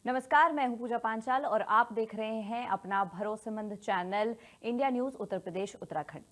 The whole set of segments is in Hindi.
नमस्कार, मैं हूं पूजा पांचाल और आप देख रहे हैं अपना भरोसेमंद channel India news Uttar Pradesh Uttarakhand.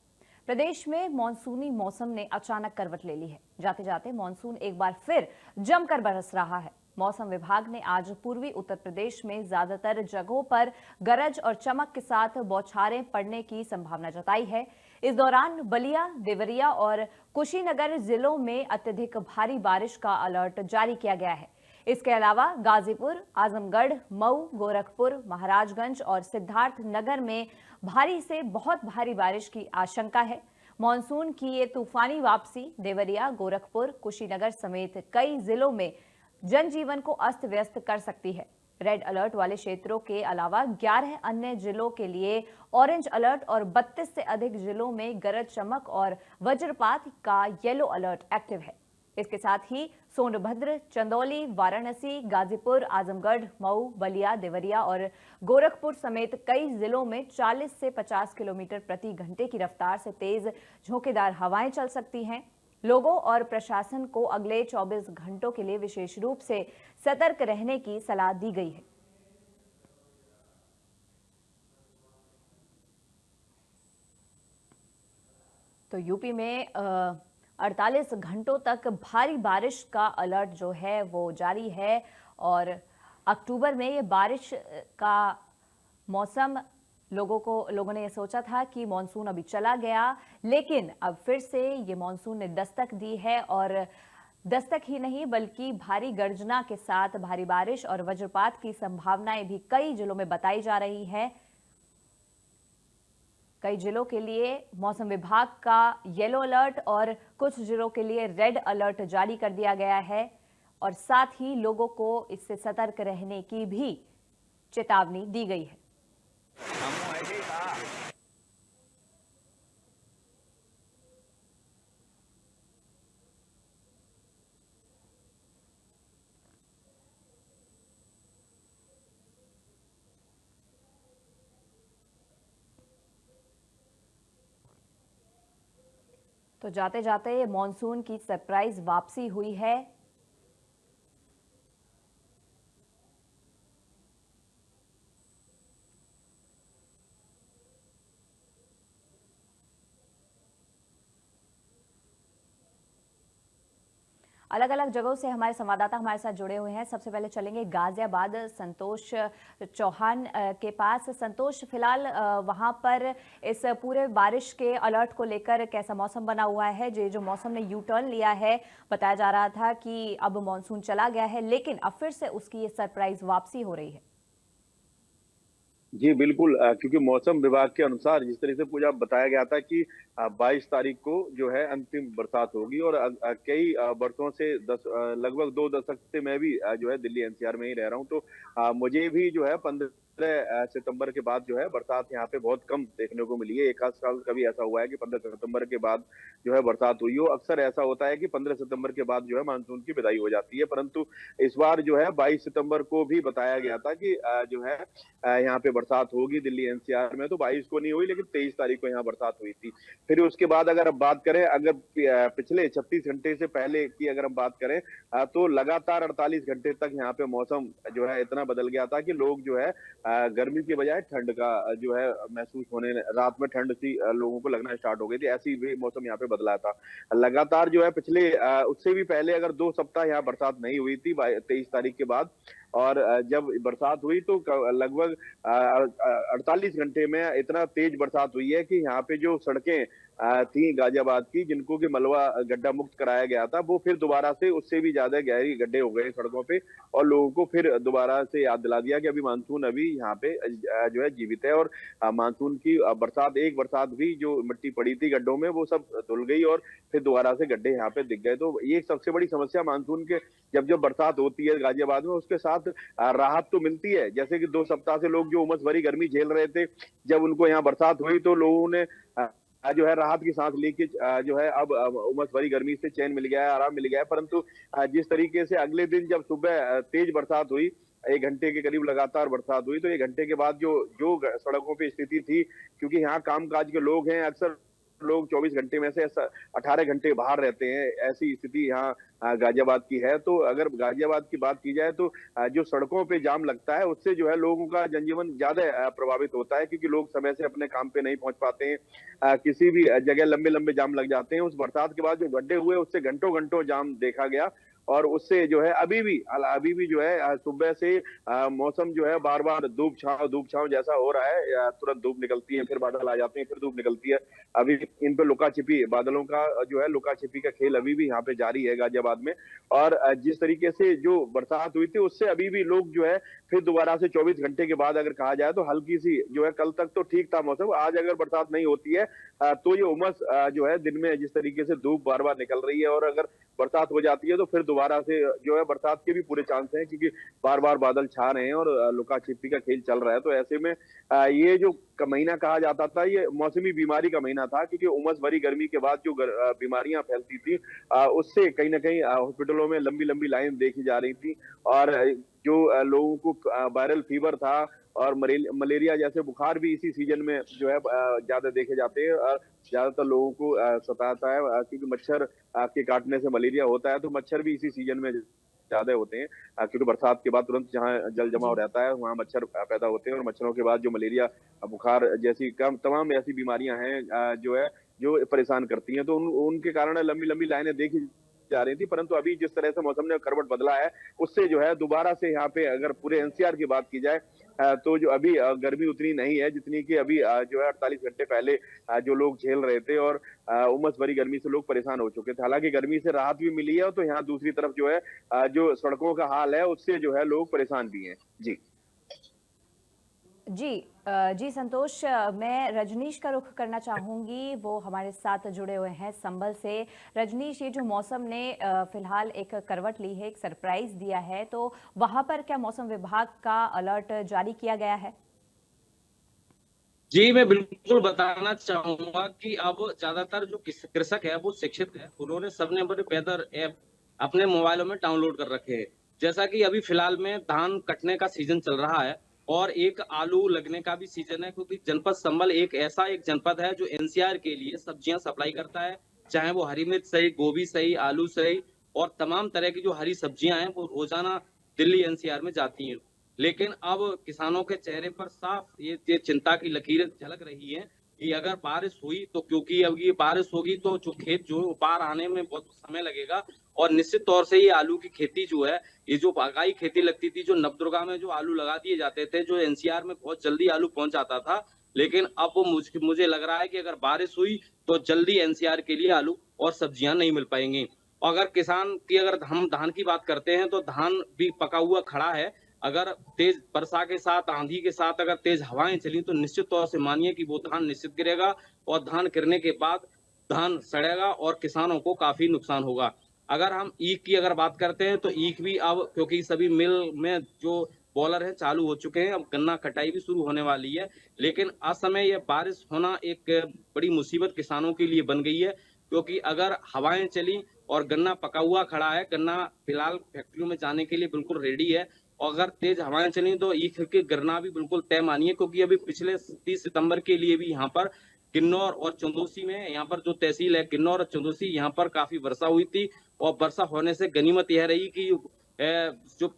प्रदेश में मॉनसूनी मौसम ने अचानक करवट ले ली है। जाते जाते मॉनसून एक बार फिर जमकर बरस रहा है। मौसम विभाग ने आज पूर्वी उत्तर प्रदेश में ज्यादातर जगहों पर गरज और चमक के साथ बौछारें पड़ने की संभावना जताई है। इस दौरान बलिया, देवरिया और कुशीनगर जिलों में अत्यधिक भारी बारिश का अलर्ट जारी किया गया है। इसके अलावा गाजीपुर, आजमगढ़, मऊ, गोरखपुर, महाराजगंज और सिद्धार्थनगर में भारी से बहुत भारी बारिश की आशंका है। मॉनसून की ये तूफानी वापसी देवरिया, गोरखपुर, कुशीनगर समेत कई जिलों में जनजीवन को अस्त व्यस्त कर सकती है। रेड अलर्ट वाले क्षेत्रों के अलावा 11 अन्य जिलों के लिए ऑरेंज अलर्ट और 32 से अधिक जिलों में गरज चमक और वज्रपात का येलो अलर्ट एक्टिव है। इसके साथ ही सोनभद्र, चंदौली, वाराणसी, गाजीपुर, आजमगढ़, मऊ, बलिया, देवरिया और गोरखपुर समेत कई जिलों में 40 से 50 किलोमीटर प्रति घंटे की रफ्तार से तेज झोंकेदार हवाएं चल सकती हैं। लोगों और प्रशासन को अगले 24 घंटों के लिए विशेष रूप से सतर्क रहने की सलाह दी गई है। तो यूपी में 48 घंटों तक भारी बारिश का अलर्ट जो है वो जारी है और अक्टूबर में ये बारिश का मौसम लोगों ने ये सोचा था कि मॉनसून अभी चला गया, लेकिन अब फिर से ये मॉनसून ने दस्तक दी है और दस्तक ही नहीं बल्कि भारी गर्जना के साथ भारी बारिश और वज्रपात की संभावनाएं भी कई जिलों में बताई जा रही है। कई जिलों के लिए मौसम विभाग का येलो अलर्ट और कुछ जिलों के लिए रेड अलर्ट जारी कर दिया गया है और साथ ही लोगों को इससे सतर्क रहने की भी चेतावनी दी गई है। तो जाते जाते मॉनसून की सरप्राइज वापसी हुई है। अलग अलग जगहों से हमारे संवाददाता हमारे साथ जुड़े हुए हैं। सबसे पहले चलेंगे गाजियाबाद संतोष चौहान के पास। संतोष, फिलहाल वहां पर इस पूरे बारिश के अलर्ट को लेकर कैसा मौसम बना हुआ है? जो मौसम ने यू टर्न लिया है, बताया जा रहा था कि अब मॉनसून चला गया है, लेकिन अब फिर से उसकी ये सरप्राइज वापसी हो रही है। जी बिल्कुल, क्योंकि मौसम विभाग के अनुसार जिस तरह से पूजा बताया गया था कि 22 तारीख को जो है अंतिम बरसात होगी और कई बरसों से लगभग 2 दशक से मैं भी जो है दिल्ली एनसीआर में ही रह रहा हूं, तो मुझे भी जो है 15 सितंबर के बाद जो है बरसात यहाँ पे बहुत कम देखने को मिली है। एक आध साल कभी ऐसा हुआ है कि 15 सितंबर के बाद जो है बरसात हुई हो। अक्सर ऐसा होता है कि 15 सितंबर के बाद जो है मानसून की विदाई हो जाती है, परंतु इस बार जो है 22 सितंबर को भी बताया गया था कि जो है यहाँ पे बरसात होगी दिल्ली एनसीआर में। तो 22 को नहीं हुई, लेकिन 23 तारीख को यहाँ बरसात हुई थी। फिर उसके बाद अगर अब बात करें, अगर पिछले 36 घंटे से पहले की अगर हम बात करें, तो लगातार 48 घंटे तक यहाँ पे मौसम जो है इतना बदल गया था कि लोग जो है गर्मी के बजाय ठंड का जो है महसूस होने, रात में ठंड सी लोगों को लगना स्टार्ट हो गई थी। ऐसी भी मौसम यहाँ पे बदला था। लगातार जो है पिछले उससे भी पहले अगर 2 सप्ताह यहाँ बरसात नहीं हुई थी 23 तारीख के बाद, और जब बरसात हुई तो लगभग 48 घंटे में इतना तेज बरसात हुई है कि यहाँ पे जो सड़कें थी गाजियाबाद की, जिनको कि मलबा गड्ढा मुक्त कराया गया था, वो फिर दोबारा से उससे भी ज्यादा गहरी गड्ढे हो गए सड़कों पे, और लोगों को फिर दोबारा से याद दिला दिया कि अभी मानसून अभी यहाँ पे जो है जीवित है। और मानसून की बरसात, एक बरसात भी जो मिट्टी पड़ी थी गड्ढों में वो सब धुल गई और फिर दोबारा से गड्ढे यहाँ पे दिख गए। तो ये सबसे बड़ी समस्या मानसून के जब जब बरसात होती है गाजियाबाद में, उसके साथ राहत तो मिलती है। जैसे कि 2 सप्ताह से लोग जो उमस भरी गर्मी झेल रहे थे, जब उनको यहाँ बरसात हुई तो लोगों ने जो है राहत की सांस लेके जो है अब उमस भरी गर्मी से चैन मिल गया है, आराम मिल गया है। परंतु जिस तरीके से अगले दिन जब सुबह तेज बरसात हुई, 1 घंटे के करीब लगातार बरसात हुई, तो 1 घंटे के बाद जो जो सड़कों पे स्थिति थी, क्योंकि यहाँ कामकाज के लोग हैं, अक्सर लोग 24 घंटे में से 18 घंटे बाहर रहते हैं, ऐसी स्थिति यहाँ गाजियाबाद की है। तो अगर गाजियाबाद की बात की जाए तो जो सड़कों पे जाम लगता है उससे जो है लोगों का जनजीवन ज्यादा प्रभावित होता है, क्योंकि लोग समय से अपने काम पे नहीं पहुंच पाते हैं। किसी भी जगह लंबे लंबे जाम लग जाते हैं। उस बरसात के बाद जो गड्ढे हुए उससे घंटों घंटों जाम देखा गया, और उससे जो है अभी भी जो है सुबह से मौसम जो है बार बार धूप छांव जैसा हो रहा है। तुरंत धूप निकलती है, फिर बादल आ जाते हैं, फिर धूप निकलती है। अभी इन पे लुका छिपी बादलों का जो है लुका छिपी का खेल अभी भी यहाँ पे जारी है गाजियाबाद में। और जिस तरीके से जो बरसात हुई थी उससे अभी भी लोग जो है फिर दोबारा से 24 घंटे के बाद अगर कहा जाए तो हल्की सी जो है, कल तक तो ठीक था मौसम, आज अगर बरसात नहीं होती है तो ये उमस जो है दिन में जिस तरीके से धूप बार बार निकल रही है, और अगर बरसात हो जाती है तो फिर दोबारा से जो है बरसात के भी पूरे चांस हैं, क्योंकि बार बार बादल छा रहे हैं और लुका छिपी का खेल चल रहा है। तो ऐसे में ये जो महीना कहा जाता था ये मौसमी बीमारी का महीना था, क्योंकि उमस भरी गर्मी के बाद जो बीमारियां फैलती थी उससे कहीं ना कहीं हॉस्पिटलों में लंबी लंबी लाइन देखी जा रही थी। और जो लोगों को वायरल फीवर था और मलेरिया जैसे बुखार भी इसी सीजन में जो है ज्यादा देखे जाते हैं। और ज्यादातर लोगों को सताता है क्योंकि मच्छर के काटने से मलेरिया होता है, तो मच्छर भी इसी सीजन में ज्यादा होते हैं, क्योंकि बरसात के बाद तुरंत जहाँ जल जमाव रहता है वहाँ मच्छर पैदा होते हैं, और मच्छरों के बाद जो मलेरिया बुखार जैसी तमाम ऐसी बीमारियां हैं जो है जो परेशान करती हैं। तो उनके कारण लंबी लंबी लाइनें देखी जा रही थी। परंतु अभी जिस तरह से मौसम ने करवट बदला है उससे जो है दोबारा से यहाँ पे अगर पूरे एनसीआर की बात की जाए तो जो अभी गर्मी उतनी नहीं है जितनी कि अभी जो है 48 घंटे पहले जो लोग झेल रहे थे, और उमस भरी गर्मी से लोग परेशान हो चुके थे। हालांकि गर्मी से राहत भी मिली है, तो यहाँ दूसरी तरफ जो है जो सड़कों का हाल है उससे जो है लोग परेशान भी हैं। जी जी जी संतोष, मैं रजनीश का रुख करना चाहूंगी, वो हमारे साथ जुड़े हुए हैं संभल से। रजनीश, ये जो मौसम ने फिलहाल एक करवट ली है, एक सरप्राइज दिया है, तो वहां पर क्या मौसम विभाग का अलर्ट जारी किया गया है? जी, मैं बिल्कुल बताना चाहूंगा कि अब ज्यादातर जो कृषक है वो शिक्षित है, उन्होंने सबने अपने वेदर ऐप अपने मोबाइलों में डाउनलोड कर रखे हैं। जैसा कि अभी फिलहाल में धान कटने का सीजन चल रहा है और एक आलू लगने का भी सीजन है, क्योंकि जनपद संभल एक जनपद है जो एनसीआर के लिए सब्जियां सप्लाई करता है, चाहे वो हरी मिर्च सही, गोभी सही, आलू सही और तमाम तरह की जो हरी सब्जियां हैं वो रोजाना दिल्ली एनसीआर में जाती हैं। लेकिन अब किसानों के चेहरे पर साफ ये चिंता की लकीरें झलक रही है कि अगर बारिश हुई तो, क्योंकि अब ये बारिश होगी तो जो खेत जो पार आने में बहुत समय लगेगा, और निश्चित तौर से ये आलू की खेती जो है, ये जो बागाई खेती लगती थी, जो नवदुर्गा में जो आलू लगा दिए जाते थे, जो एनसीआर में बहुत जल्दी आलू पहुंच जाता था, लेकिन अब वो मुझे लग रहा है कि अगर बारिश हुई तो जल्दी एनसीआर के लिए आलू और सब्जियां नहीं मिल पाएंगी। अगर किसान की अगर हम धान की बात करते हैं तो धान भी पका हुआ खड़ा है। अगर तेज वर्षा के साथ, आंधी के साथ अगर तेज हवाएं चली तो निश्चित तौर से मानिए कि वो धान निश्चित गिरेगा, और धान गिरने के बाद धान सड़ेगा और किसानों को काफी नुकसान होगा। अगर हम ईख की अगर बात करते हैं तो ईख भी अब, क्योंकि सभी मिल में जो बॉलर है चालू हो चुके हैं, अब गन्ना कटाई भी शुरू होने वाली है, लेकिन असमय यह बारिश होना एक बड़ी मुसीबत किसानों के लिए बन गई है, क्योंकि अगर हवाएं चली और गन्ना पका हुआ खड़ा है, गन्ना फिलहाल फैक्ट्रियों में जाने के लिए बिल्कुल रेडी है, और अगर तेज हवाएं चली तो ईख के गिरना भी बिल्कुल तय मानिए, क्योंकि अभी पिछले 30 सितंबर के लिए भी यहाँ पर किन्नौर और चंदौसी में, यहाँ पर जो तहसील है किन्नौर और चंदौसी, यहाँ पर काफी वर्षा हुई थी, और वर्षा होने से गनीमत यह रही कि जो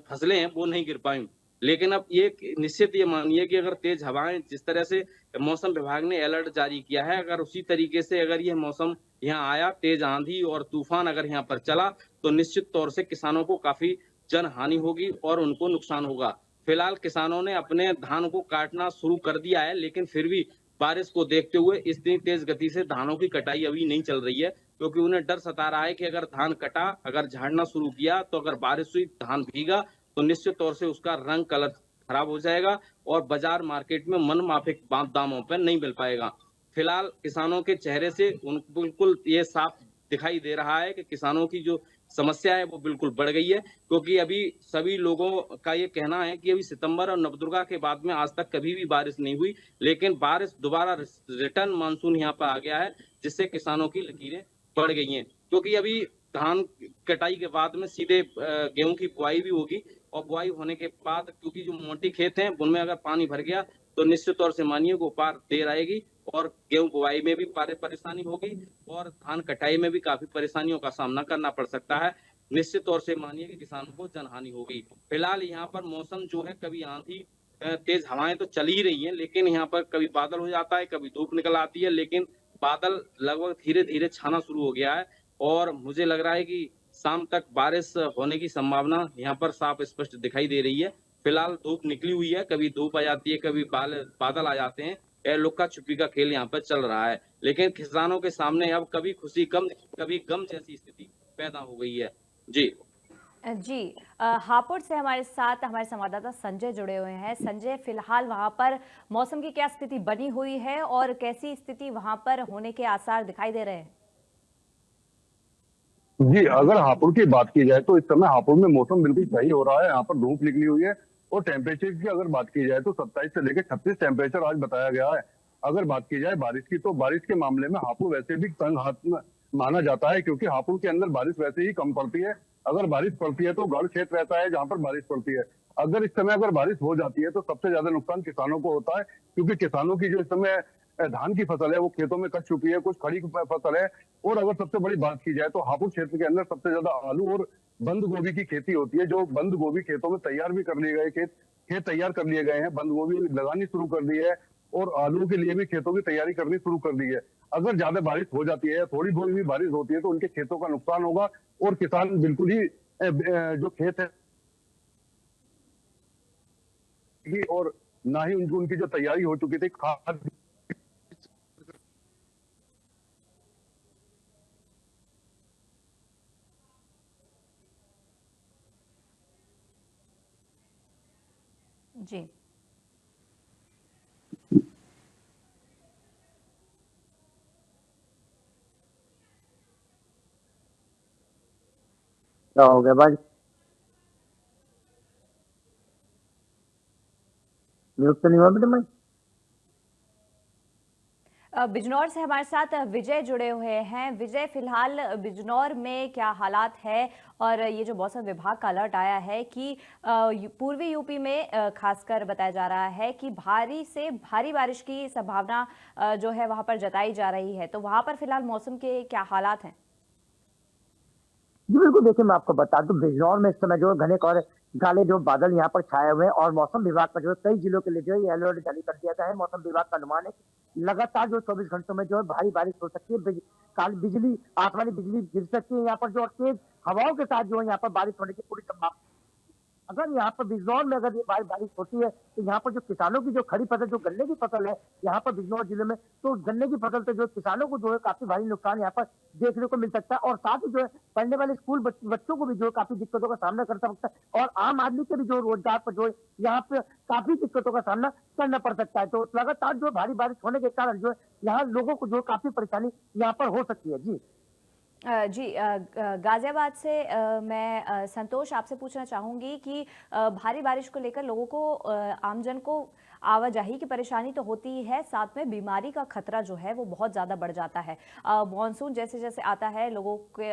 फसलें हैं वो नहीं गिर पाई। लेकिन अब ये निश्चित ये मानिए कि अगर तेज हवाएं, जिस तरह से मौसम विभाग ने अलर्ट जारी किया है, अगर उसी तरीके से अगर यह मौसम यहाँ आया, तेज आंधी और तूफान अगर यहाँ पर चला, तो निश्चित तौर से किसानों को काफी जन हानि होगी और उनको नुकसान होगा। फिलहाल किसानों ने अपने धान को काटना शुरू कर दिया है, लेकिन फिर भी बारिश को देखते हुए इतनी तेज गति से धानों की कटाई अभी नहीं चल रही है, क्योंकि उन्हें डर सता रहा है कि अगर धान कटा, अगर झाड़ना शुरू किया, तो अगर बारिश हुई, धान भीगा, तो निश्चित तौर से उसका रंग कलर खराब हो जाएगा और बाजार मार्केट में मन माफिक दामों पर नहीं मिल पाएगा। फिलहाल किसानों के चेहरे से बिल्कुल ये साफ दिखाई दे रहा है कि किसानों की जो समस्या है वो बिल्कुल बढ़ गई है, क्योंकि अभी सभी लोगों का ये कहना है कि अभी सितंबर और नवदुर्गा के बाद में आज तक कभी भी बारिश नहीं हुई, लेकिन बारिश दोबारा रिटर्न मानसून यहाँ पर आ गया है, जिससे किसानों की लकीरें बढ़ गई हैं। क्योंकि अभी धान कटाई के बाद में सीधे गेहूं की बुआई भी होगी, और बुआई होने के बाद क्योंकि जो मोटी खेत हैं उनमें अगर पानी भर गया तो निश्चित तौर से मानिए को पार देर आएगी और गेहूं बुआई में भी परेशानी होगी और धान कटाई में भी काफी परेशानियों का सामना करना पड़ सकता है। निश्चित तौर से मानिए कि किसानों को जनहानि होगी। फिलहाल यहाँ पर मौसम जो है कभी आंधी तेज हवाएं तो चल ही रही हैं, लेकिन यहाँ पर कभी बादल हो जाता है, कभी धूप निकल आती है, लेकिन बादल लगभग धीरे धीरे छाना शुरू हो गया है और मुझे लग रहा है कि शाम तक बारिश होने की संभावना यहाँ पर साफ स्पष्ट दिखाई दे रही है। फिलहाल धूप निकली हुई है, कभी धूप आ जाती है, कभी बादल आ जाते हैं। यह लुक्का छुपी का खेल यहाँ पर चल रहा है, लेकिन किसानों के सामने अब कभी खुशी कम कभी गम जैसी स्थिति पैदा हो गई है। जी जी हापुड़ से हमारे साथ हमारे संवाददाता संजय जुड़े हुए हैं। संजय, फिलहाल वहां पर मौसम की क्या स्थिति बनी हुई है और कैसी स्थिति वहां पर होने के आसार दिखाई दे रहे हैं? जी, अगर हापुड़ की बात की जाए तो इस समय हापुड़ में मौसम बिल्कुल सही हो रहा है। यहाँ पर धूप निकली हुई है और टेम्परेचर की अगर बात की जाए तो 27 से लेकर 36 टेम्परेचर आज बताया गया है। अगर बात की जाए बारिश की तो बारिश के मामले में हापुड़ वैसे भी तंग हाथ में माना जाता है, क्योंकि हापुड़ के अंदर बारिश वैसे ही कम पड़ती है। अगर बारिश पड़ती है तो गढ़ क्षेत्र रहता है जहाँ पर बारिश पड़ती है। अगर इस समय अगर बारिश हो जाती है तो सबसे ज्यादा नुकसान किसानों को होता है, क्योंकि किसानों की जो इस समय धान की फसल है वो खेतों में कट चुकी है, कुछ खड़ी फसल है। और अगर सबसे बड़ी बात की जाए तो हापुड़ क्षेत्र के अंदर सबसे ज्यादा आलू और बंद गोभी की खेती होती है। जो बंद गोभी खेतों में तैयार भी कर लिए गए, खेत तैयार कर लिए गए हैं, बंद गोभी लगानी शुरू कर दी है और आलू के लिए भी खेतों की तैयारी करनी शुरू कर दी है। अगर ज्यादा बारिश हो जाती है, थोड़ी बहुत भी बारिश होती है तो उनके खेतों का नुकसान होगा और किसान बिल्कुल ही जो खेत है और ना ही उनकी जो तैयारी हो चुकी थी खाद। जी क्या हो गया भाई? म्यूट तो नहीं हुआ बेटा मैं? बिजनौर से हमारे साथ विजय जुड़े हुए हैं। विजय, फिलहाल बिजनौर में क्या हालात है और ये जो मौसम विभाग का अलर्ट आया है कि पूर्वी यूपी में खासकर बताया जा रहा है कि भारी से भारी बारिश की संभावना जो है वहां पर जताई जा रही है, तो वहां पर फिलहाल मौसम के क्या हालात हैं? जी बिल्कुल, देखिए मैं आपको बता दूं, बिजनौर में इस समय जो घने और काले जो बादल यहाँ पर छाए हुए हैं और मौसम विभाग का जो है कई जिलों के लिए जो है अलर्ट जारी कर दिया गया है। मौसम विभाग का अनुमान है कि लगातार जो 24 घंटों में जो है भारी बारिश हो सकती है, काली बिजली, आसमानी बिजली गिर सकती है यहाँ पर, जो तेज हवाओं के साथ जो है यहाँ पर बारिश होने की पूरी संभावना। अगर यहाँ पर बिजनौर में अगर ये बारिश होती है तो यहाँ पर जो किसानों की जो खड़ी फसल, जो गन्ने की फसल है यहाँ पर बिजनौर जिले में, तो गन्ने की फसल से जो किसानों को जो है काफी भारी नुकसान यहाँ पर देखने को मिल सकता है और साथ ही जो है पढ़ने वाले स्कूल बच्चों को भी जो है काफी दिक्कतों का सामना करना पड़ता है और आम आदमी के भी जो रोजगार पर जो है यहाँ पे काफी दिक्कतों का सामना करना पड़ सकता है। तो लगातार जो भारी बारिश होने के कारण जो है यहाँ लोगों को जो काफी परेशानी यहाँ पर हो सकती है। जी जी गाजियाबाद से मैं संतोष आपसे पूछना चाहूंगी कि भारी बारिश को लेकर लोगों को आमजन को आवाजाही की परेशानी तो होती ही है, साथ में बीमारी का खतरा जो है वो बहुत ज़्यादा बढ़ जाता है। मॉनसून जैसे जैसे आता है लोगों के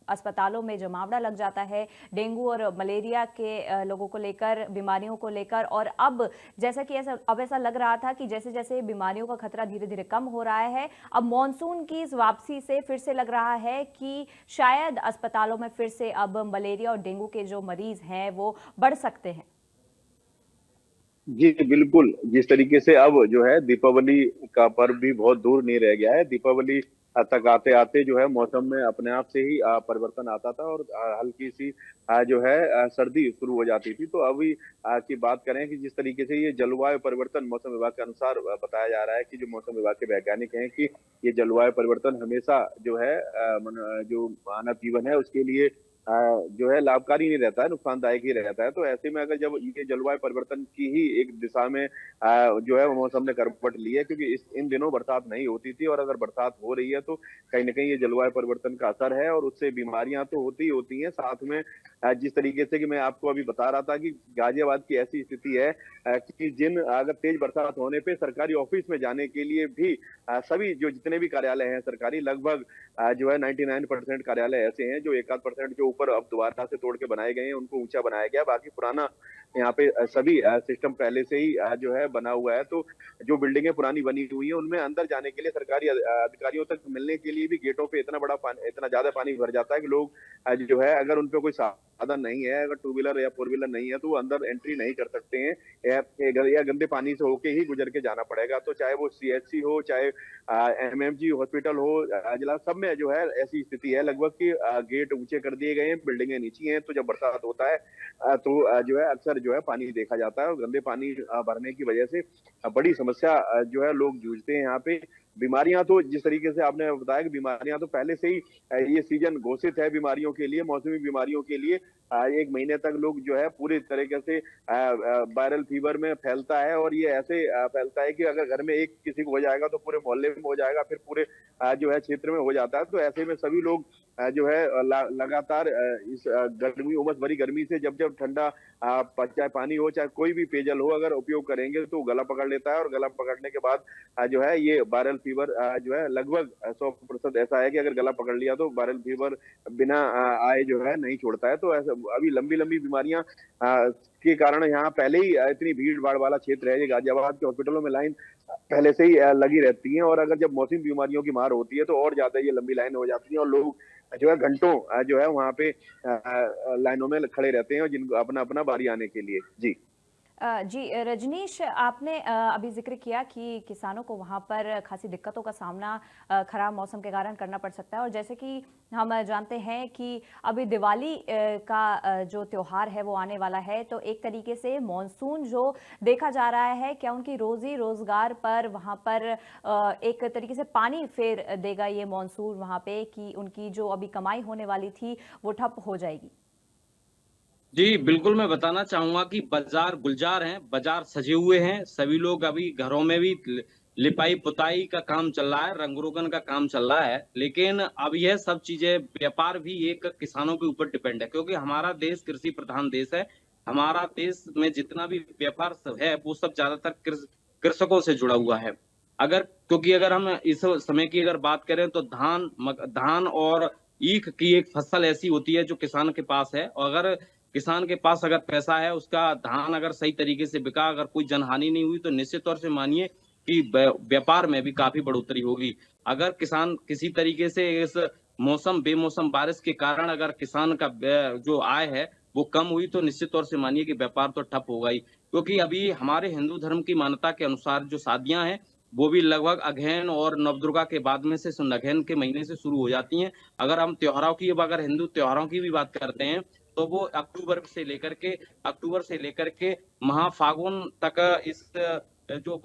अस्पतालों में जमावड़ा लग जाता है, डेंगू और मलेरिया के लोगों को लेकर, बीमारियों को लेकर। और अब जैसा कि ऐसा लग रहा था कि जैसे जैसे बीमारियों का खतरा धीरे धीरे कम हो रहा है, अब मॉनसून की इस वापसी से फिर से लग रहा है कि शायद अस्पतालों में फिर से अब मलेरिया और डेंगू के जो मरीज हैं वो बढ़ सकते हैं। जी बिल्कुल, जिस तरीके से अब जो है दीपावली का पर्व भी बहुत दूर नहीं रह गया है। दीपावली तक आते आते जो है मौसम में अपने आप से ही परिवर्तन आता था और हल्की सी जो है सर्दी शुरू हो जाती थी। तो अभी की बात करें कि जिस तरीके से ये जलवायु परिवर्तन मौसम विभाग के अनुसार बताया जा रहा है कि जो मौसम विभाग के वैज्ञानिक हैं कि ये जलवायु परिवर्तन हमेशा जो है जो मानव जीवन है उसके लिए जो है लाभकारी नहीं रहता है, नुकसानदायक ही रहता है। तो ऐसे में अगर जब ये जलवायु परिवर्तन की ही एक दिशा में जो है मौसम ने करवट ली है, क्योंकि इन दिनों बरसात नहीं होती थी और अगर बरसात हो रही है तो कहीं ना कहीं ये जलवायु परिवर्तन का असर है और उससे बीमारियां तो होती ही होती हैं। साथ में जिस तरीके से कि मैं आपको अभी बता रहा था कि गाजियाबाद की ऐसी स्थिति है कि अगर तेज बरसात होने पे सरकारी ऑफिस में जाने के लिए भी सभी जो जितने भी कार्यालय हैं सरकारी, लगभग जो है 99% कार्यालय ऐसे हैं जो 1-8% के ऊपर अब दोबारा से तोड़ के बनाए गए हैं, उनको ऊंचा बनाया गया। बाकी पुराना यहाँ पे सभी सिस्टम पहले से ही जो है बना हुआ है। तो जो बिल्डिंगें पुरानी बनी हुई हैं उनमें अंदर जाने के लिए सरकारी अधिकारियों तक मिलने के लिए भी गेटों पे इतना ज्यादा पानी भर जाता है कि लोग जो है अगर उन पे कोई साधन नहीं है, अगर टू व्हीलर या फोर व्हीलर नहीं है, तो वो अंदर एंट्री नहीं कर सकते हैं या गंदे पानी से होके ही गुजर के जाना पड़ेगा। तो चाहे वो CHC हो, चाहे MMG हॉस्पिटल हो, अजला, सब में जो है ऐसी स्थिति है लगभग कि गेट ऊंचे कर दिए गए हैं, बिल्डिंगें नीची हैं। तो जब बरसात होता है तो जो है अक्सर जो है पानी देखा जाता है और गंदे पानी भरने की वजह से बड़ी समस्या जो है लोग जूझते हैं यहाँ पे। बीमारियां तो जिस तरीके से आपने बताया कि बीमारियां तो पहले से ही ये सीजन घोषित है बीमारियों के लिए, मौसमी बीमारियों के लिए। 1 महीने तक लोग जो है पूरी तरीके से वायरल फीवर में फैलता है और ये ऐसे फैलता है कि अगर घर में एक किसी को हो जाएगा तो पूरे मोहल्ले में हो जाएगा, फिर पूरे जो है क्षेत्र में हो जाता है। तो ऐसे में सभी लोग जो है लगातार इस गर्मी, उमस भरी गर्मी से जब ठंडा चाहे पानी हो चाहे कोई भी पेयजल हो अगर उपयोग करेंगे तो गला पकड़ लेता है और गला पकड़ने के बाद जो है ये वायरल फीवर जो है लगभग 100% ऐसा है कि अगर गला पकड़ लिया तो वायरल फीवर बिना आए जो है नहीं छोड़ता है। तो ऐसा अभी लंबी बीमारियां के कारण यहाँ पहले ही इतनी भीड़ भाड़ वाला क्षेत्र है। ये गाजियाबाद के हॉस्पिटलों में लाइन पहले से ही लगी रहती है और अगर जब मौसमी बीमारियों की मार होती है तो और ज्यादा ये लंबी लाइन हो जाती है और लोग जो है घंटों जो है वहाँ पे लाइनों में खड़े रहते हैं और जिनको अपना बारी आने के लिए। जी जी रजनीश, आपने अभी जिक्र किया कि किसानों को वहाँ पर खासी दिक्कतों का सामना खराब मौसम के कारण करना पड़ सकता है और जैसे कि हम जानते हैं कि अभी दिवाली का जो त्योहार है वो आने वाला है, तो एक तरीके से मॉनसून जो देखा जा रहा है, क्या उनकी रोजी रोजगार पर वहाँ पर एक तरीके से पानी फेर देगा ये मॉनसून वहाँ पे कि उनकी जो अभी कमाई होने वाली थी वो ठप हो जाएगी? जी बिल्कुल, मैं बताना चाहूंगा कि बाजार गुलजार हैं, बाजार सजे हुए हैं, सभी लोग अभी घरों में भी लिपाई पुताई का काम चल रहा है, रंग रोगन का काम चल रहा है। लेकिन अब यह सब चीजें, व्यापार भी एक किसानों के ऊपर डिपेंड है, क्योंकि हमारा देश कृषि प्रधान देश है। हमारा देश में जितना भी व्यापार सब है वो सब ज्यादातर कृषकों से जुड़ा हुआ है। क्योंकि अगर हम इस समय की अगर बात करें तो धान और ईख की एक फसल ऐसी होती है जो किसान के पास है, और अगर किसान के पास अगर पैसा है, उसका धान अगर सही तरीके से बिका, अगर कोई जनहानि नहीं हुई, तो निश्चित तौर से मानिए कि व्यापार में भी काफी बढ़ोतरी होगी। अगर किसान किसी तरीके से इस बेमौसम बारिश के कारण अगर किसान का जो आय है वो कम हुई, तो निश्चित तौर से मानिए कि व्यापार तो ठप होगा ही। क्योंकि अभी हमारे हिंदू धर्म की मान्यता के अनुसार जो शादियां हैं वो भी लगभग अगहन और नवदुर्गा के बाद में से अगहन के महीने से शुरू हो जाती हैं। अगर हम अगर हिंदू त्योहारों की भी बात करते हैं तो वो अक्टूबर से लेकर के महाफागुन तक इस जो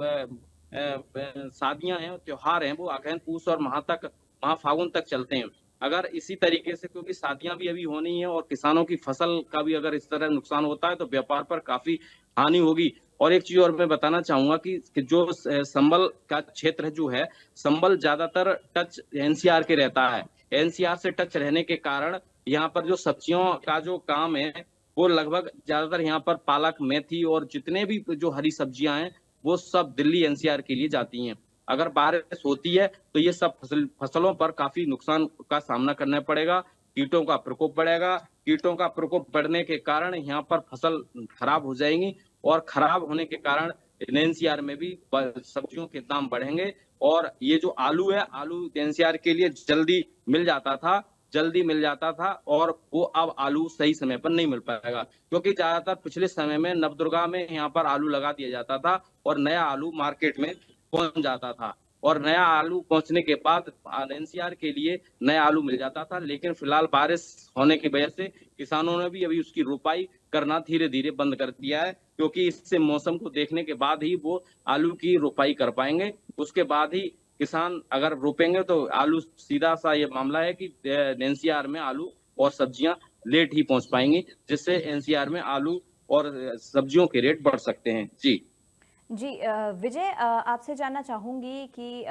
शादियां हैं, त्योहार हैं, वो अगहन पूस और महाफागुन तक चलते हैं। अगर इसी तरीके से, क्योंकि शादियां भी अभी होनी है और किसानों की फसल का भी अगर इस तरह नुकसान होता है तो व्यापार पर काफी हानि होगी। और एक चीज और मैं बताना चाहूंगा कि जो संबल का क्षेत्र जो है, संबल ज्यादातर टच NCR के रहता है। NCR से टच रहने के कारण यहाँ पर जो सब्जियों का जो काम है वो लगभग ज्यादातर यहाँ पर पालक, मेथी और जितने भी जो हरी सब्जियां हैं वो सब दिल्ली NCR के लिए जाती हैं। अगर बारिश होती है तो ये सब फसलों पर काफी नुकसान का सामना करना पड़ेगा, कीटों का प्रकोप बढ़ेगा। कीटों का प्रकोप बढ़ने के कारण यहाँ पर फसल खराब हो जाएंगी और खराब होने के कारण NCR में भी सब्जियों के दाम बढ़ेंगे। और ये जो आलू है, आलू NCR के लिए जल्दी मिल जाता था और वो अब आलू सही समय पर नहीं मिल पाएगा, क्योंकि ज्यादातर पिछले समय में नवदुर्गा में यहाँ पर आलू लगा दिया जाता था और नया आलू मार्केट में पहुंच जाता था और नया आलू पहुंचने के बाद NCR के लिए नया आलू मिल जाता था। लेकिन फिलहाल बारिश होने की वजह से किसानों ने भी अभी उसकी रोपाई करना धीरे धीरे बंद कर दिया है, क्योंकि इससे मौसम को देखने के बाद ही वो आलू की रोपाई कर पाएंगे। उसके बाद ही किसान अगर रोपेंगे तो आलू, सीधा सा ये मामला है कि NCR में आलू और सब्जियां लेट ही पहुंच पाएंगी, जिससे NCR में आलू और सब्जियों के रेट बढ़ सकते हैं। जी जी विजय, आपसे जानना चाहूंगी कि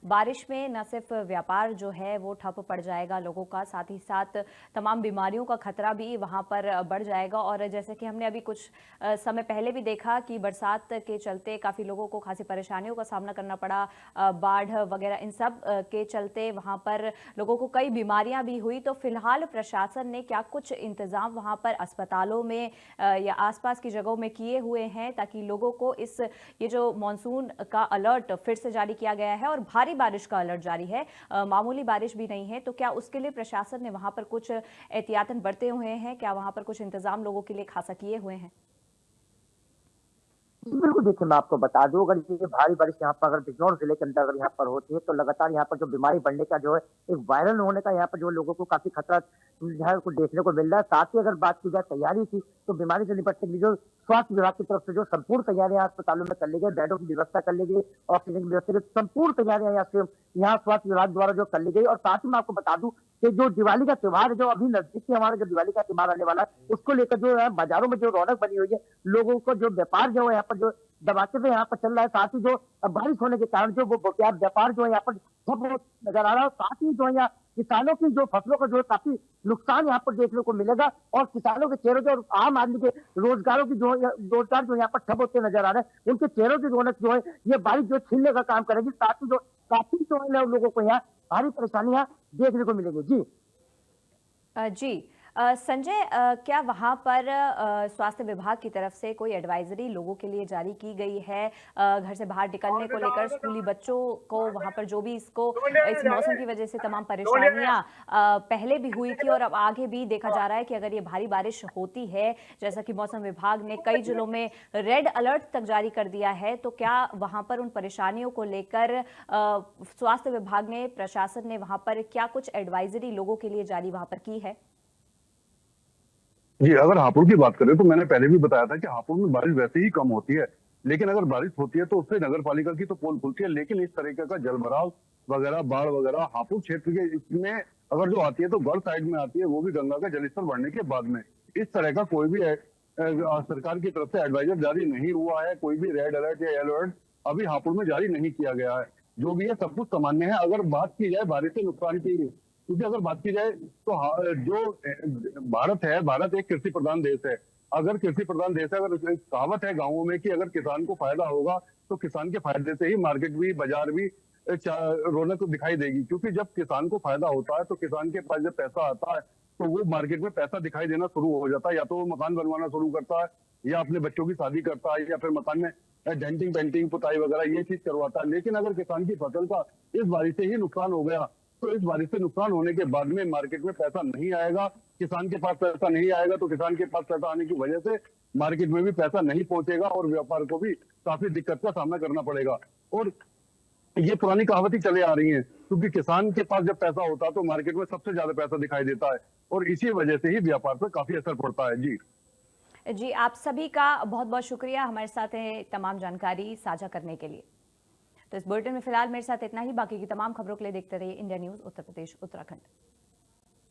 बारिश में न सिर्फ व्यापार जो है वो ठप पड़ जाएगा लोगों का, साथ ही साथ तमाम बीमारियों का खतरा भी वहां पर बढ़ जाएगा। और जैसे कि हमने अभी कुछ समय पहले भी देखा कि बरसात के चलते काफ़ी लोगों को खासी परेशानियों का सामना करना पड़ा, बाढ़ वगैरह इन सब के चलते वहां पर लोगों को कई बीमारियां भी हुई। तो फिलहाल प्रशासन ने क्या कुछ इंतजाम वहां पर अस्पतालों में या आसपास की जगहों में किए हुए हैं ताकि लोगों को ये जो मॉनसून का अलर्ट फिर से जारी किया गया है और भारी बारिश का अलर्ट जारी है, मामूली बारिश भी नहीं है, तो क्या उसके लिए प्रशासन ने वहां पर कुछ एहतियातन बरते हुए हैं? क्या वहां पर कुछ इंतजाम लोगों के लिए खासा किए हुए हैं? बिल्कुल देखिए, मैं आपको बता दूं, अगर ये भारी बारिश यहाँ पर अगर बिजनौर जिले के अंदर अगर यहाँ पर होती है तो लगातार यहाँ पर जो बीमारी बढ़ने का जो है एक वायरल होने का यहाँ पर जो लोगों को काफी खतरा जो है को देखने को मिल रहा है। साथ ही अगर बात की जाए तैयारी की, तो बीमारी से निपटने के लिए जो स्वास्थ्य विभाग की तरफ से जो संपूर्ण तैयारियां अस्पतालों में कर ली गई, बेडों की व्यवस्था कर ली गई, ऑक्सीजन की व्यवस्था की संपूर्ण तैयारियां यहाँ स्वास्थ्य विभाग द्वारा जो कर ली गई। और साथ ही मैं आपको बता दूं कि जो दिवाली का त्योहार है जो अभी नजदीक से हमारा जो दिवाली का त्योहार आने वाला है, उसको लेकर जो है बाजारों में जो रौनक बनी हुई है, लोगों को जो व्यापार जो है यहाँ पर जो दबाते हुए यहाँ पर चल रहा है। साथ ही जो बारिश होने के कारण जो वो व्यापार जो है यहाँ पर ठप नजर आ रहा है। साथ ही जो है यहाँ किसानों की जो फसलों का जो है काफी नुकसान यहाँ पर देखने को मिलेगा और किसानों के चेहरों जो आम आदमी के रोजगारों की जो रोजगार जो यहाँ पर ठप होते नजर आ रहे हैं, उनके चेहरों की रौनक जो है ये बारिश जो छीनने का काम करेगी। साथ ही जो काफी जो है लोगों को यहाँ भारी परेशानियां देखने को मिलेगी। जी जी संजय, क्या वहां पर स्वास्थ्य विभाग की तरफ से कोई एडवाइजरी लोगों के लिए जारी की गई है घर से बाहर निकलने को लेकर? स्कूली बच्चों को वहां पर जो भी इस मौसम की वजह से तमाम परेशानियां पहले भी हुई थी और अब आगे भी देखा जा रहा है कि अगर ये भारी बारिश होती है, जैसा कि मौसम विभाग ने कई जिलों में रेड अलर्ट तक जारी कर दिया है, तो क्या वहां पर उन परेशानियों को लेकर स्वास्थ्य विभाग ने, प्रशासन ने वहां पर क्या कुछ एडवाइजरी लोगों के लिए जारी वहां पर की है? जी, अगर हापुड़ की बात करें तो मैंने पहले भी बताया था कि हापुड़ में बारिश वैसे ही कम होती है, लेकिन अगर बारिश होती है तो उससे नगर पालिका की तो पोल खुलती है। लेकिन इस तरीके का जलभराव वगैरह, बाढ़ वगैरह हापुड़ क्षेत्र के इसमें अगर जो आती है तो गढ़ साइड में आती है, वो भी गंगा का जलस्तर बढ़ने के बाद में। इस तरह का कोई भी सरकार की तरफ से एडवाइजर जारी नहीं हुआ है, कोई भी रेड अलर्ट या येलो अलर्ट अभी हापुड़ में जारी नहीं किया गया है। जो भी है सब कुछ सामान्य है। अगर बात की जाए बारिश से नुकसान की, क्योंकि अगर बात की जाए तो जो भारत एक कृषि प्रधान देश है। अगर कृषि प्रधान देश है, अगर कहावत है गाँवों में कि अगर किसान को फायदा होगा तो किसान के फायदे से ही मार्केट भी, बाजार भी रौनक दिखाई देगी। क्योंकि जब किसान को फायदा होता है तो किसान के पास जब पैसा आता है तो वो मार्केट में पैसा दिखाई देना शुरू हो जाता है। या तो वो मकान बनवाना शुरू करता है, या अपने बच्चों की शादी करता है, या फिर मकान में डेंटिंग पेंटिंग पुताई वगैरह ये चीज करवाता है। लेकिन अगर किसान की फसल का इस बारिश से ही नुकसान हो गया तो इस बारिश से नुकसान होने के बाद में मार्केट में पैसा नहीं आएगा, किसान के पास पैसा नहीं आएगा, तो किसान के पास पैसा आने की वजह से मार्केट में भी पैसा नहीं पहुंचेगा और व्यापार को भी काफी दिक्कत का सामना करना पड़ेगा। और ये पुरानी कहावतें चले आ रही हैं, क्योंकि किसान के पास जब पैसा होता है तो मार्केट में सबसे ज्यादा पैसा दिखाई देता है और इसी वजह से ही व्यापार पर काफी असर पड़ता है। जी, आप सभी का बहुत बहुत शुक्रिया हमारे साथ तमाम जानकारी साझा करने के लिए। तो इस बुलेटिन में फिलहाल मेरे साथ इतना ही। बाकी की तमाम खबरों के लिए देखते रहिए इंडिया न्यूज उत्तर प्रदेश उत्तराखंड।